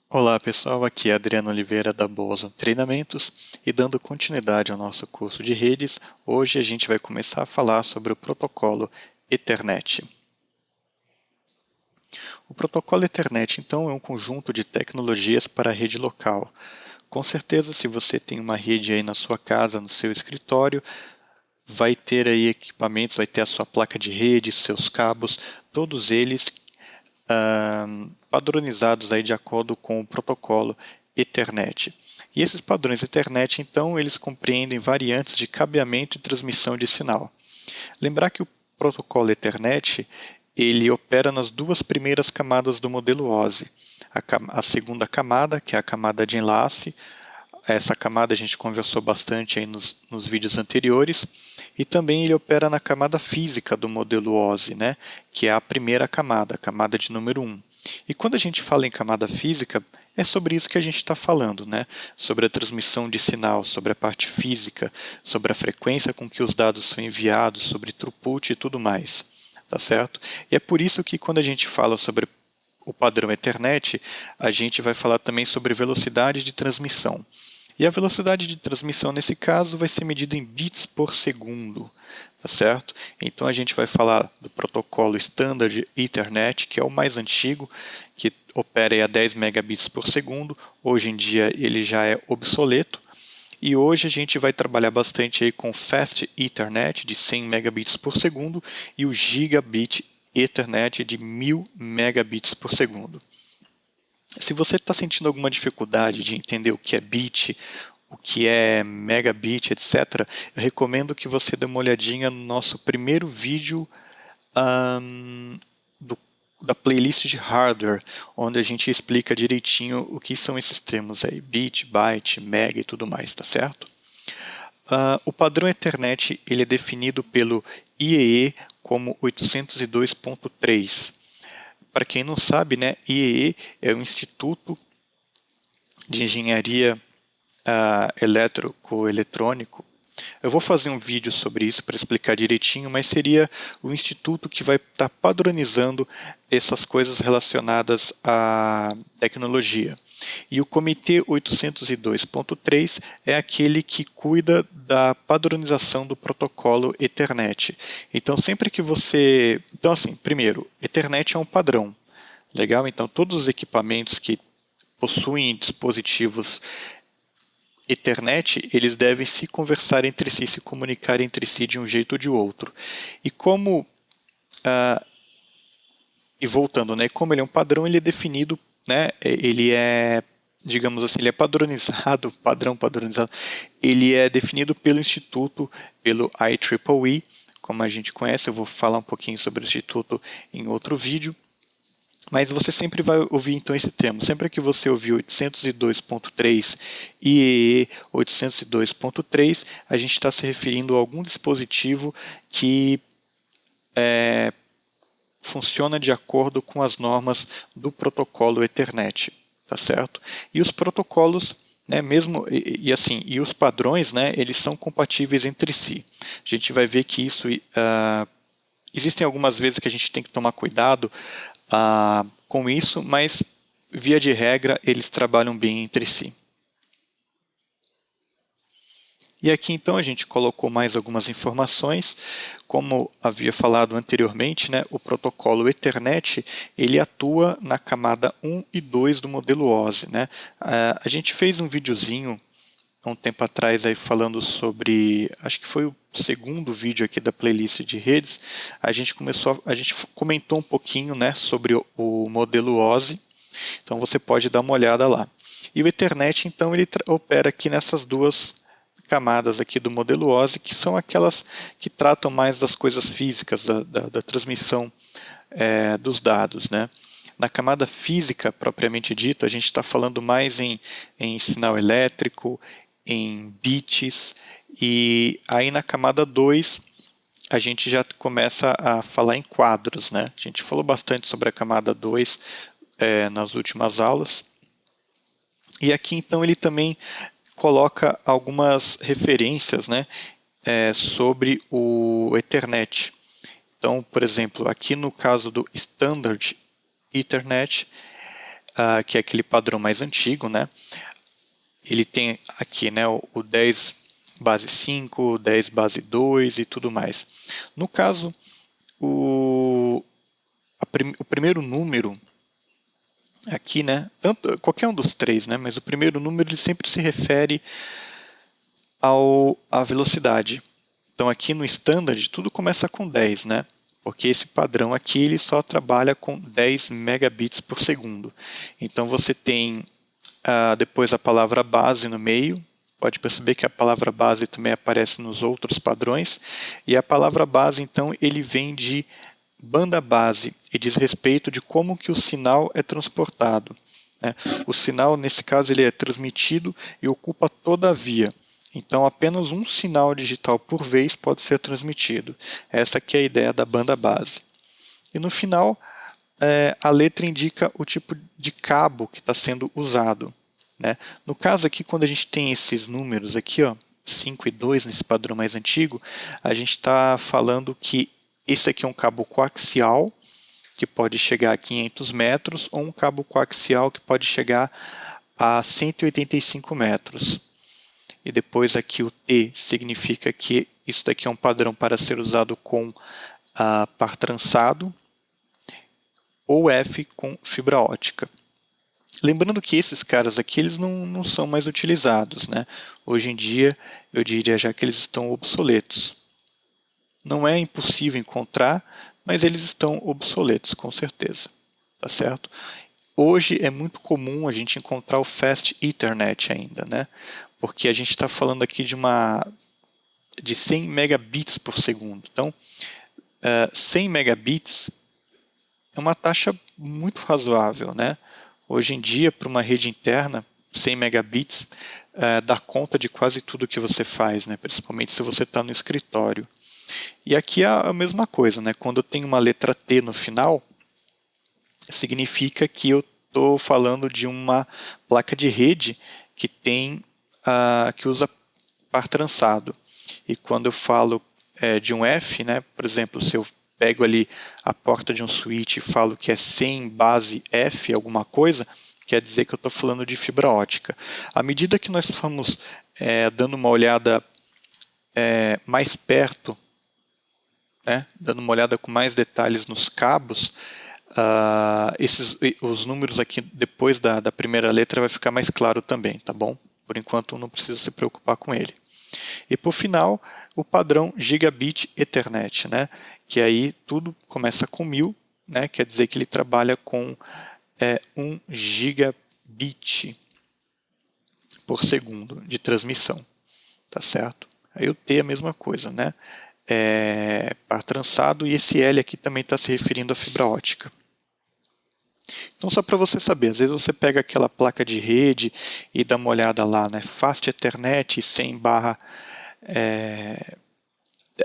Olá pessoal, aqui é Adriano Oliveira da Boson Treinamentos e dando continuidade ao nosso curso de redes, hoje a gente vai começar a falar sobre o protocolo Ethernet. O protocolo Ethernet então é um conjunto de tecnologias para a rede local. Com certeza, se você tem uma rede aí na sua casa, no seu escritório, vai ter aí equipamentos, vai ter a sua placa de rede, seus cabos, todos eles padronizados aí de acordo com o protocolo Ethernet. E esses padrões Ethernet, então, eles compreendem variantes de cabeamento e transmissão de sinal. Lembrar que o protocolo Ethernet, ele opera nas duas primeiras camadas do modelo OSI. A segunda camada, que é a camada de enlace, essa camada a gente conversou bastante aí nos vídeos anteriores, e também ele opera na camada física do modelo OSI, né, que é a primeira camada, a camada de número 1. E quando a gente fala em camada física, é sobre isso que a gente está falando, né? Sobre a transmissão de sinal, sobre a parte física, sobre a frequência com que os dados são enviados, sobre throughput e tudo mais, tá certo? E é por isso que quando a gente fala sobre o padrão Ethernet, a gente vai falar também sobre velocidade de transmissão. E a velocidade de transmissão, nesse caso, vai ser medida em bits por segundo, tá certo? Então a gente vai falar do protocolo Standard Ethernet, que é o mais antigo, que opera a 10 megabits por segundo. Hoje em dia ele já é obsoleto. E hoje a gente vai trabalhar bastante aí com Fast Ethernet de 100 megabits por segundo e o Gigabit Ethernet de 1000 megabits por segundo. Se você está sentindo alguma dificuldade de entender o que é bit, o que é megabit, etc., eu recomendo que você dê uma olhadinha no nosso primeiro vídeo da playlist de hardware, onde a gente explica direitinho o que são esses termos aí, bit, byte, mega e tudo mais, tá certo? O padrão Ethernet ele é definido pelo IEEE como 802.3. Para quem não sabe, né, IEE é o Instituto de Engenharia Eletroeletrônico. Eu vou fazer um vídeo sobre isso para explicar direitinho, mas seria o instituto que vai estar padronizando essas coisas relacionadas à tecnologia. E o Comitê 802.3 é aquele que cuida da padronização do protocolo Ethernet. Então, sempre que você... Então, assim, primeiro, Ethernet é um padrão. Legal? Então, todos os equipamentos que possuem dispositivos Ethernet, eles devem se conversar entre si, se comunicar entre si de um jeito ou de outro. E como... e voltando, né, como ele é um padrão, ele é definido, né, ele é, digamos assim, ele é padronizado, padrão padronizado, ele é definido pelo Instituto, pelo IEEE, como a gente conhece. Eu vou falar um pouquinho sobre o Instituto em outro vídeo, mas você sempre vai ouvir então esse termo. Sempre que você ouvir 802.3 IEEE 802.3, a gente está se referindo a algum dispositivo que funciona de acordo com as normas do protocolo Ethernet, tá certo? E os protocolos, né, mesmo e assim, e os padrões, né, eles são compatíveis entre si. A gente vai ver que isso existem algumas vezes que a gente tem que tomar cuidado com isso, mas via de regra eles trabalham bem entre si. E aqui então a gente colocou mais algumas informações. Como havia falado anteriormente, né, o protocolo Ethernet ele atua na camada 1 e 2 do modelo OSI. Né? A gente fez um videozinho há um tempo atrás aí falando sobre, acho que foi o segundo vídeo aqui da playlist de redes. A gente comentou um pouquinho, né, sobre o modelo OSI. Então você pode dar uma olhada lá. E o Ethernet então ele opera aqui nessas duas camadas aqui do modelo OSI, que são aquelas que tratam mais das coisas físicas, da transmissão dos dados, né? Na camada física, propriamente dito, a gente está falando mais em sinal elétrico, em bits, e aí na camada 2 a gente já começa a falar em quadros, né? A gente falou bastante sobre a camada 2 nas últimas aulas. E aqui então ele também coloca algumas referências, né, sobre o Ethernet. Então, por exemplo, aqui no caso do Standard Ethernet, que é aquele padrão mais antigo, né? Ele tem aqui, né, o 10 base 5, 10 base 2 e tudo mais. No caso, o primeiro número aqui, né, qualquer um dos três, né, mas o primeiro número ele sempre se refere à velocidade. Então aqui no Standard tudo começa com 10, né? Porque esse padrão aqui ele só trabalha com 10 megabits por segundo. Então você tem depois a palavra base no meio. Pode perceber que a palavra base também aparece nos outros padrões. E a palavra base, então, ele vem de banda base e diz respeito de como que o sinal é transportado, né? O sinal, nesse caso, ele é transmitido e ocupa toda a via. Então, apenas um sinal digital por vez pode ser transmitido. Essa aqui é a ideia da banda base. E no final, a letra indica o tipo de cabo que está sendo usado, né? No caso aqui, quando a gente tem esses números aqui, ó, 5 e 2, nesse padrão mais antigo, a gente está falando que esse aqui é um cabo coaxial, que pode chegar a 500 metros, ou um cabo coaxial que pode chegar a 185 metros. E depois aqui o T significa que isso daqui é um padrão para ser usado com par trançado, ou F com fibra ótica. Lembrando que esses caras aqui eles não são mais utilizados, né? Hoje em dia eu diria já que eles estão obsoletos. Não é impossível encontrar, mas eles estão obsoletos, com certeza. Tá certo? Hoje é muito comum a gente encontrar o Fast Ethernet ainda, né? Porque a gente está falando aqui de 100 megabits por segundo. Então, 100 megabits é uma taxa muito razoável, né? Hoje em dia, para uma rede interna, 100 megabits dá conta de quase tudo que você faz, né? Principalmente se você está no escritório. E aqui é a mesma coisa, né? Quando eu tenho uma letra T no final, significa que eu estou falando de uma placa de rede que que usa par trançado. E quando eu falo de um F, né? Por exemplo, se eu pego ali a porta de um switch e falo que é 100 base F alguma coisa, quer dizer que eu estou falando de fibra ótica. À medida que nós formos dando uma olhada mais perto, né, dando uma olhada com mais detalhes nos cabos, os números aqui depois da primeira letra vai ficar mais claro também, tá bom? Por enquanto não precisa se preocupar com ele. E por final, o padrão Gigabit Ethernet, né? Que aí tudo começa com 1000, né? Quer dizer que ele trabalha com 1 gigabit por segundo de transmissão, tá certo? Aí o T é a mesma coisa, né? Par trançado, e esse L aqui também está se referindo à fibra ótica. Então, só para você saber, às vezes você pega aquela placa de rede e dá uma olhada lá, né? Fast Ethernet 100 barra...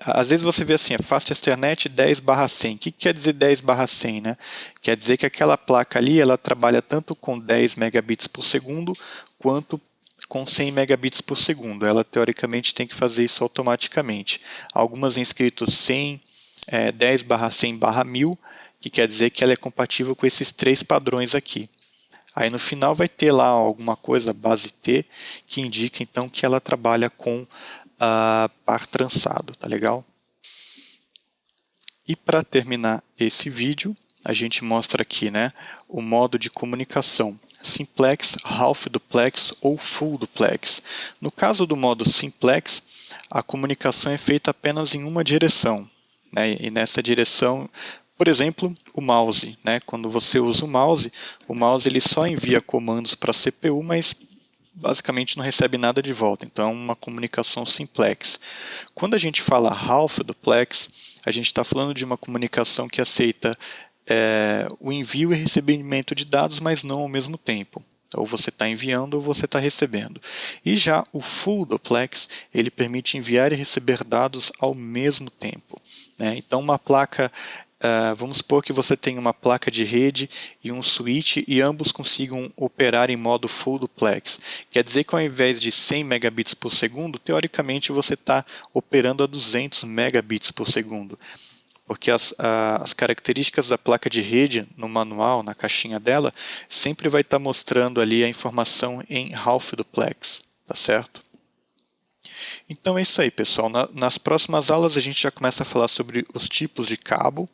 às vezes você vê assim, Fast Ethernet 10/100. O que quer dizer 10/100? Né? Quer dizer que aquela placa ali ela trabalha tanto com 10 megabits por segundo quanto com 100 megabits por segundo. Ela teoricamente tem que fazer isso automaticamente. Algumas em escrito 100, 10/100/1000, que quer dizer que ela é compatível com esses três padrões aqui. Aí no final vai ter lá alguma coisa, base T, que indica então que ela trabalha com par trançado, tá legal? E para terminar esse vídeo, a gente mostra aqui, né, o modo de comunicação simplex, half duplex ou full duplex. No caso do modo simplex, a comunicação é feita apenas em uma direção, né, e nessa direção, por exemplo, o mouse, né, quando você usa o mouse ele só envia comandos para a CPU, mas basicamente não recebe nada de volta, então é uma comunicação simplex. Quando a gente fala half duplex, a gente está falando de uma comunicação que aceita o envio e recebimento de dados, mas não ao mesmo tempo. Ou você está enviando ou você está recebendo. E já o full duplex, ele permite enviar e receber dados ao mesmo tempo, né? Então uma placa... vamos supor que você tem uma placa de rede e um switch e ambos consigam operar em modo full duplex. Quer dizer que ao invés de 100 megabits por segundo, teoricamente você está operando a 200 megabits por segundo. porque as características da placa de rede no manual, na caixinha dela, sempre vai estar mostrando ali a informação em half duplex, tá certo? Então é isso aí, pessoal. Nas próximas aulas a gente já começa a falar sobre os tipos de cabo.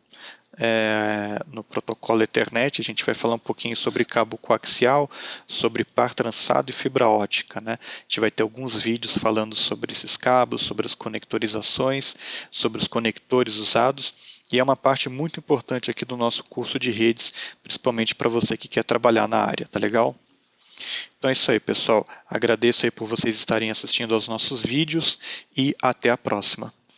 No protocolo Ethernet a gente vai falar um pouquinho sobre cabo coaxial, sobre par trançado e fibra ótica, né? A gente vai ter alguns vídeos falando sobre esses cabos, sobre as conectorizações, sobre os conectores usados, e é uma parte muito importante aqui do nosso curso de redes, principalmente para você que quer trabalhar na área, tá legal? Então é isso aí, pessoal. Agradeço aí por vocês estarem assistindo aos nossos vídeos e até a próxima.